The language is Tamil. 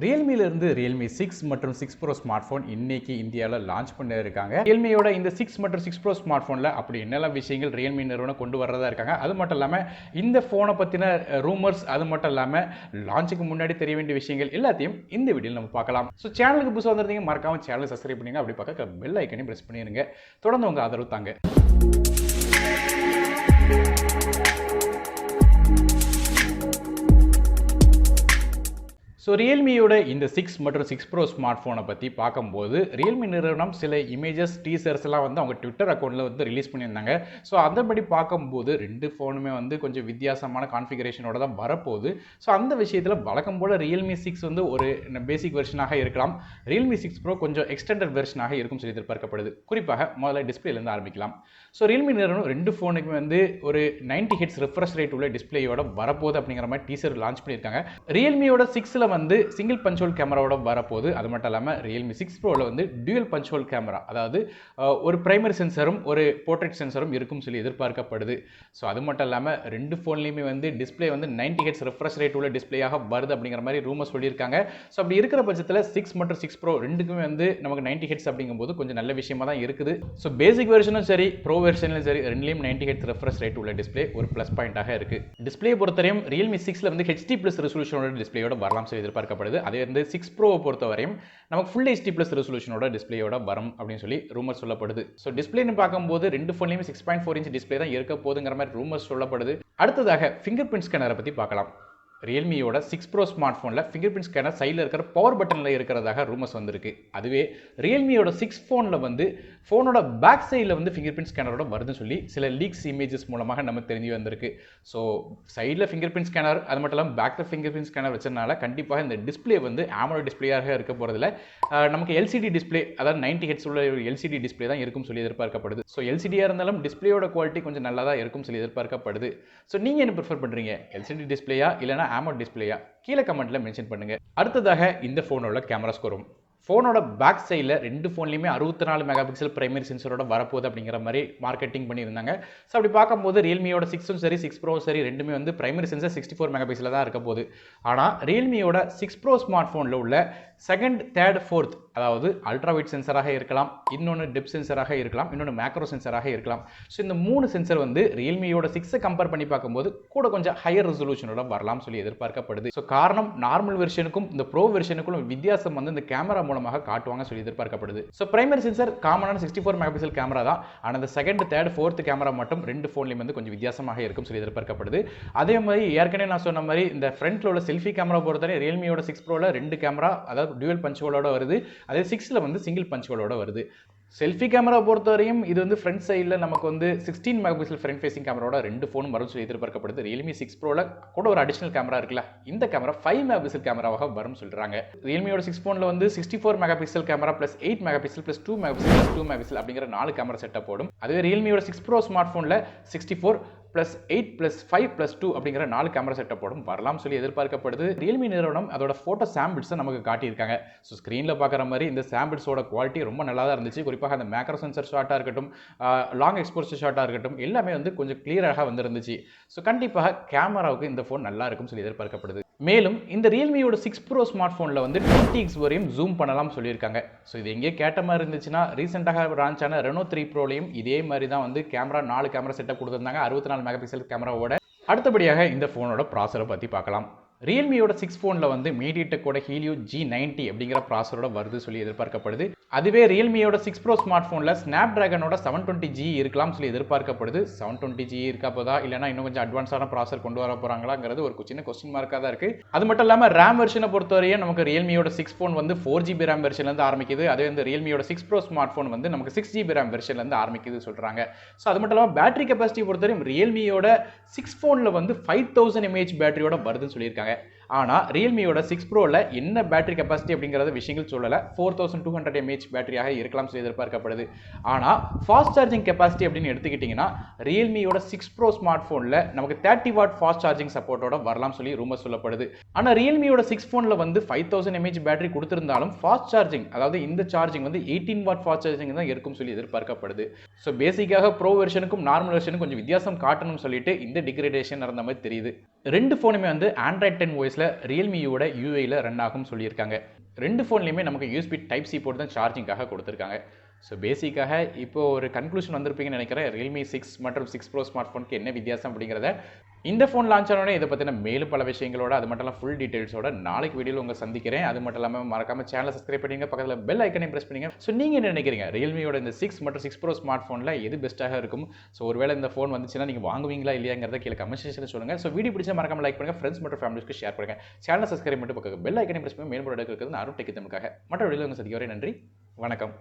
ரியல்மில இருந்து ரியல்மி 6 மற்றும் 6 ப்ரோ ஸ்மார்ட் ஃபோன் இன்னைக்கு இந்தியாவில் லான்ச் பண்ணியிருக்காங்க. ரியல்மியோட இந்த 6 மற்றும் 6 ப்ரோ ஸ்மார்ட் ஃபோனில் அப்படி என்னெல்லாம் விஷயங்கள் ரியல்மி நிறுவனம் கொண்டு வரதா இருக்காங்க. அது மட்டும் இல்லாமல் இந்த ஃபோனை பற்றின ரூமர்ஸ், அது மட்டும் இல்லாமல் லான்ச்சுக்கு முன்னாடி தெரிய வேண்டிய விஷயங்கள் எல்லாத்தையும் இந்த வீடியோவில் நம்ம பார்க்கலாம். ஸோ சேனலுக்கு புதுசாக வந்திருந்தீங்க மறக்காம சேனலை சப்ஸ்கிரைப் பண்ணுங்க. அப்படி பார்க்க பெல் ஐக்கனையும் பிரஸ் பண்ணிடுங்க. தொடர்ந்து உங்கள் ஆதரவு தாங்க. ஸோ ரியல்மியோட இந்த 6 மற்றும் 6 ப்ரோ ஸ்மார்ட் ஃபோனை பற்றி பார்க்கும்போது ரியல்மி நிறுவனம் சில இமேஜஸ் டீசர்ஸ்லாம் வந்து அவங்க ட்விட்டர் அக்கௌண்ட்டில் வந்து ரிலீஸ் பண்ணியிருந்தாங்க. ஸோ அதன்படி பார்க்கும்போது ரெண்டு ஃபோனுமே வந்து கொஞ்சம் வித்தியாசமான கான்ஃபிகரேஷனோட தான் வரப்போகுது. ஸோ அந்த விஷயத்தில் வழக்கம் போல் ரியல்மி 6 வந்து ஒரு பேசிக் வெர்ஷனாக இருக்கலாம், ரியல்மி 6 ப்ரோ கொஞ்சம் எக்ஸ்டெண்டட் வெர்ஷனாக இருக்கும் சொல்லி எதிர்பார்க்கப்படுது. குறிப்பாக முதல்ல டிஸ்பிளேலேருந்து ஆரம்பிக்கலாம். ஸோ ரியல்மி நிறுவனம் ரெண்டு ஃபோனுக்குமே வந்து ஒரு 90 ஹெட்ஸ் ரெஃப்ரெஷ் ரேட் உள்ள டிஸ்பிளேயோட வரப்போகுது அப்படிங்கிற மாதிரி டீசர் லான்ச் பண்ணியிருக்காங்க. ரியல்மியோட 6ல் வந்து சிங்கிள் பஞ்ச் ஹோல் கேமராவோட வரப்போகுது. அது மட்டும் இல்லாமல் ரியல்மி 6 ப்ரோவில் வந்து டியூயல் பஞ்ச் ஹோல் கேமரா, அதாவது ஒரு பிரைமரி சென்சரும் ஒரு போர்ட்ரேட் சென்சரும் இருக்கும் சொல்லி எதிர்பார்க்கப்படுது. ஸோ அது மட்டும் இல்லாமல் ரெண்டு ஃபோன்லையுமே வந்து டிஸ்பிளே வந்து 90 ஹெட்ஸ் ரெஃப்ரெஷ் ரேட் உள்ள டிஸ்பிளேயாக வருது அப்படிங்கிற மாதிரி ரூமர் சொல்லியிருக்காங்க. ஸோ அப்படி இருக்கிற பட்சத்தில் 6 மற்றும் 6 ப்ரோ ரெண்டுக்குமே வந்து நமக்கு 90 ஹெட்ஸ் அப்படிங்கும்போது கொஞ்சம் நல்ல விஷயமா தான் இருக்குது. ஸோ பேசிக் வெர்ஷனும் சரி, ப்ரோ வெர்ஷனும் சரி, ரெண்டுலேயும் 90 ஹெட்ஸ் ரெஃப்ரெஷ் ரேட் உள்ள டிஸ்பிளே ஒரு ப்ளஸ் பாயிண்டாக இருக்கு. டிஸ்பிளே பொறுத்தவரையும் ரியல்மி 6ல வந்து HD+ ரெசல்யூஷனோட டிஸ்பிளேயோட வரலாம் சொல்லி எதிர்பார்க்கப்படுது. அதே வந்து 6 ப்ரோவை பொறுத்தவரையும் நமக்கு ஃபுல் HD+ ரெசல்யூஷனோட டிஸ்பிளேயோட வரும் அப்படின்னு சொல்லி ரூமர் சொல்லப்படுது. ஸோ டிஸ்பிளேன்னு பார்க்கும்போது ரெண்டு ஃபோன்லையுமே 6.4 இன்ச் டிஸ்பிளே தான் இருக்க போதுங்கிற மாதிரி ரூமர் சொல்லப்படுது. அடுத்ததாக ஃபிங்கர் பிரிண்ட் ஸ்கேனரை பற்றி பார்க்கலாம். ரியல்மியோட 6 ப்ரோ ஸ்மார்ட் ஃபோனில் ஃபிங்கர் பிரிண்ட் ஸ்கேனர் சைடில் இருக்கிற பவர் பட்டனில் இருக்கிறதாக ரூமர்ஸ் வந்திருக்கு. அதுவே ரியல்மியோட 6 ஃபோனில் வந்து ஃபோனோட பேக் சைடில் வந்து ஃபிங்கர் பிரிண்ட் ஸ்கேனரோட வருதுன்னு சொல்லி சில லீக்ஸ் இமேஜஸ் மூலமாக நமக்கு தெரிஞ்சு வந்திருக்கு. ஸோ சைடில் ஃபிங்கர் பிரிண்ட் ஸ்கேனர், அது மட்டும் இல்லாமல் பேக்கில் ஃபிங்கர் பிரிண்ட் ஸ்கேனர் வச்சதுனால கண்டிப்பாக இந்த டிஸ்பிளே வந்து AMOLED டிஸ்பிளேயாக இருக்க போகிறதுல நமக்கு LCD டிஸ்பிளே, அதாவது 90 ஹெட்ஸ் உள்ள LCD டிஸ்பிளே தான் இருக்கும் சொல்லி எதிர்பார்க்கப்படுது. ஸோ LCDயாக இருந்தாலும் டிஸ்பிளேயோட குவாலிட்டி கொஞ்சம் நல்லா தான் இருக்கும் சொல்லி எதிர்பார்க்கப்படுது. ஸோ நீங்கள் என்ன ப்ரிஃபர் பண்ணுறீங்க, LCD டிஸ்பிளேயா இல்லைனா AMOLED டிஸ்பிளேயா? கீழே கமெண்ட்ல மென்ஷன் பண்ணுங்க. அடுத்ததாக இந்த ஃபோனோட கேமரா ஸ்கோரும். ஃபோனோட பேக் சைடில் ரெண்டு ஃபோன்லையுமே 64 மெகா பிக்சல் பிரைமரி சென்சரோட வரப்போகுது அப்படிங்கிற மாதிரி மார்க்கெட்டிங் பண்ணியிருந்தாங்க. ஸோ அப்படி பார்க்கும்போது ரியல்மியோட 6ம் சரி 6 ப்ரோ சரி ரெண்டுமே வந்து பிரைமரி சென்சர் 64 மெகா பிக்சலில் தான் இருக்க போகுது. ஆனால் ரியல்மியோட 6 ப்ரோ ஸ்மார்ட் ஃபோனில் உள்ள செகண்ட், தேர்ட், ஃபோர்த், அதாவது அல்ட்ரா வைட் சென்சராக இருக்கலாம், இன்னொன்று டெப் சென்சராக இருக்கலாம், இன்னொன்று மேக்ரோ சென்சராக இருக்கலாம். ஸோ இந்த 3 சென்சர் வந்து ரியல்மியோட 6 கம்பேர் பண்ணி பார்க்கும்போது கூட கொஞ்சம் ஹையர் ரெசல்யூஷனோட வரலாம் சொல்லி எதிர்பார்க்கப்படுது. ஸோ காரணம் நார்மல் வெர்ஷனுக்கும் இந்த ப்ரோ வெர்ஷனுக்கும் வித்தியாசம் வந்து இந்த கேமரா மூலமாக காட்டுவாங்க சொல்லி எதிர்பார்க்கப்படுது. ஸோ பிரைமரி சென்சர் காமனான 64 மெகா பிக்சல் கேமரா தான். ஆனால் இந்த செகண்ட், தேர்ட், ஃபோர்த் கேமரா மட்டும் ரெண்டு ஃபோன்லையும் வந்து கொஞ்சம் வித்தியாசமாக இருக்கும் சொல்லி எதிர்பார்க்கப்படுது. அதே மாதிரி ஏற்கனவே நான் சொன்ன மாதிரி இந்த ஃப்ரண்ட்ல உள்ள செல்ஃபி கேமரா பொறுத்தவரை ரியல்மியோட 6 ப்ரோவில் ரெண்டு கேமரா, அதாவது டியூயல் பஞ்ச் ஹோலோட வருது. அதே 6ல வந்து சிங்கிள் பஞ்ச் ஹோலோட வருது. செல்ஃபி கேமரா பொறுத்தவரையும் இது வந்து ஃப்ரண்ட் சைடில் நமக்கு வந்து 16 மெகா பிக்சல் ஃப்ரண்ட் ஃபேசிங் கேமராவோட ரெண்டு ஃபோனும் வரும் சொல்லி எதிர்பார்க்கப்படுது. ரியல்மி 6 ப்ரோவில் கூட ஒரு அடிஷனல் கேமரா இருக்குல்ல, இந்த கேமரா 5 மெகா பிக்சல் கேமராவாக வரும் சொல்றாங்க. ரியல்மியோட 6 ஃபோனில் வந்து 64 mega pixel camera plus 8 mega pixel plus 2 mega pixel plus 2 mega pixel அப்படிங்கிற 4 கேமரா செட்டப் போடும். அதுவே ரியல்மியோட 6 ப்ரோ ஸ்மார்ட் ஃபோனில் 64 +8 +5 +2 அப்படிங்கிற 4 கேமரா செட்டப் போடும் வரலாம் சொல்லி எதிர்பார்க்கப்படுது. ரியல்மி நிறுவனம் அதோட ஃபோட்டோ சாம்பிள்ஸை நமக்கு காட்டியிருக்காங்க. ஸோ ஸ்க்ரீனில் பார்க்குற மாதிரி இந்த சாம்பிள்ஸோட குவாலிட்டி ரொம்ப நல்லா தான் இருந்துச்சு. குறிப்பாக அந்த மேக்ரோ சென்சர் ஷாட்டாக இருக்கட்டும், லாங் எக்ஸ்போசர் ஷாட்டாக இருக்கட்டும், எல்லாமே வந்து கொஞ்சம் கிளியராக வந்துருந்துச்சு. ஸோ கண்டிப்பாக கேமராவுக்கு இந்த ஃபோன் நல்லா இருக்கும் சொல்லி எதிர்பார்க்கப்படுது. மேலும் இந்த ரியல்மியோட 6 ப்ரோ ஸ்மார்ட் ஃபோனில் வந்து 20x வரையும் ஜூம் பண்ணலாம் சொல்லியிருக்காங்க. ஸோ இது எங்கேயே கேட்ட மாதிரி இருந்துச்சுன்னா ரீசெண்டாக லான்ச் ஆன ரெனோ 3 ப்ரோலையும் இதே மாதிரி தான் வந்து கேமரா 4 கேமரா செட்டப் கொடுத்துருந்தாங்க 64 மெகா பிக்சல் கேமராவோட. அடுத்தபடியாக இந்த ஃபோனோட ப்ராசரை பற்றி பார்க்கலாம். ரியல்மியோட 6 ஃபோனில் வந்து மீடியாடெக்கோட ஹீலியோ G90 அப்படிங்கிற ப்ராசரோட வருது சொல்லி எதிர்பார்க்கப்படுது. அதுவே ரியல்மியோட 6 ப்ரோ ஸ்மார்ட் ஃபோனில் ஸ்னாப் டிராகனோட 720G இருக்கலாம் சொல்லி எதிர்பார்க்கப்படுது. 720G இருக்கா போதா இல்லைனா இன்னும் கொஞ்சம் அட்வான்ஸான ப்ராசர் கொண்டு வர போகிறாங்களாங்கிறது ஒரு சின்ன கொஸ்டின் மார்க்காக தான் இருக்குது. அது மட்டும் இல்லாமல் ரேம் வெர்ஷனை பொறுத்தவரையும் நமக்கு ரியல்மியோட 6 ஃபோன் வந்து 4GB ரேம் வெர்ஷன்லேருந்து ஆரம்பிக்குது. அதே வந்து ரியல்மியோட 6 ப்ரோ ஸ்மார்ட் ஃபோன் வந்து நமக்கு 6GB ரேம் வெர்ஷன்லேருந்து ஆரம்பிக்குது சொல்கிறாங்க. ஸோ அது மட்டும் இல்லாமல் பேட்டரி கெப்பாசிட்டி பொறுத்தவரையும் ரியல்மியோட 6 ஃபோனில் வந்து 5000 mAh பேட்டரியோட வருதுன்னு சொல்லியிருக்காங்க. ஆனால் ரியல்மியோட 6 ப்ரோவில் என்ன பேட்டரி கெப்பாசிட்டி அப்படிங்கிறத விஷயங்கள் சொல்லலை. 4200 mAh பேட்டரியாக இருக்கலாம் சொல்லி எதிர்பார்க்கப்படுது. ஆனால் ஃபாஸ்ட் சார்ஜிங் கெப்பாசிட்டி அப்படின்னு எடுத்துக்கிட்டிங்கன்னா ரியல்மியோட 6 ப்ரோ ஸ்மார்ட் ஃபோனில் நமக்கு 30 வாட் ஃபாஸ்ட் சார்ஜிங் சப்போர்ட்டோட வரலாம் சொல்லி ரூமர் சொல்லப்படுது. ஆனால் ரியல்மியோட 6 ஃபோனில் வந்து 5000 mAh பேட்டரி கொடுத்திருந்தாலும் ஃபாஸ்ட் சார்ஜிங், அதாவது இந்த சார்ஜிங் வந்து 18 வாட் ஃபாஸ்ட் சார்ஜிங் தான் இருக்கும் சொல்லி எதிர்பார்க்கப்படுது. ஸோ பேசிக்காக ப்ரோ வெர்ஷனுக்கும் நார்மல் வெர்ஷனுக்கும் கொஞ்சம் வித்தியாசம் காட்டணும்னு சொல்லிட்டு இந்த டிகிரேடேஷன் நடந்த மாதிரி தெரியுது. ரெண்டு ஃபோனுமே வந்து Android 10 OS வாய்ஸில் ரியல்மியோட யூஐயில் ரன் ஆகும்னு சொல்லியிருக்காங்க. 2 ஃபோன்லையுமே நமக்கு யூஎஸ்பி டைப் சி போர்ட் தான் சார்ஜிங்காக கொடுத்துருக்காங்க. ஸோ பேசிக்காக இப்போ ஒரு கன்க்ளூஷன் வந்திருப்பீங்கன்னு நினைக்கிறேன். ரியல்மி 6 மற்றும் 6 ப்ரோ ஸ்மார்ட் ஃபோனுக்கு என்ன வித்தியாசம் அப்படிங்கிறத. இந்த ஃபோன் லான்ச் ஆனோடனே இதை பற்றின மேலும் பல விஷயங்களோட, அது மட்டும் இல்லாமல் ஃபுல் டீட்டெயில்ஸோட நாளைக்கு வீடியோவில் உங்களை சந்திக்கிறேன். அது மட்டும் இல்லாமல் மறக்காம சேனலை சப்ஸ்கிரைப் பண்ணிங்க, பக்கத்தில் பெல் ஐக்கனையும் ப்ரெஸ் பண்ணிங்க. ஸோ நீங்கள் என்ன நினைக்கிறீங்க, ரியல்மியோட இந்த 6 மற்றும் 6 ப்ரோ ஸ்மார்ட் ஃபோனில் எது பெஸ்ட்டாக இருக்கும்? ஸோ ஒருவேளை இந்த ஃபோன் வந்துச்சுன்னா நீங்கள் வாங்குவீங்களா இல்லையாங்கிறத கீழே கமெண்ட் செக்ஷனில் சொல்லுங்கள். ஸோ வீடியோ பிடிச்சா மறக்காம லைக் பண்ணுங்கள், ஃப்ரெண்ட்ஸ் மற்றும் ஃபேமிலிஸ்க்கு ஷேர் பண்ணுங்கள். சேனலை சப்ஸ்கிரைப் பண்ணிட்டு பக்கத்தில் பெல் ஐக்கனையும் ப்ரெஸ் பண்ணி மேலும் இருக்கிறது நான் அருண் டெக் தமிழுக்காக மற்ற வீடியோவில் உங்கள் சந்திக்க வரை நன்றி, வணக்கம்.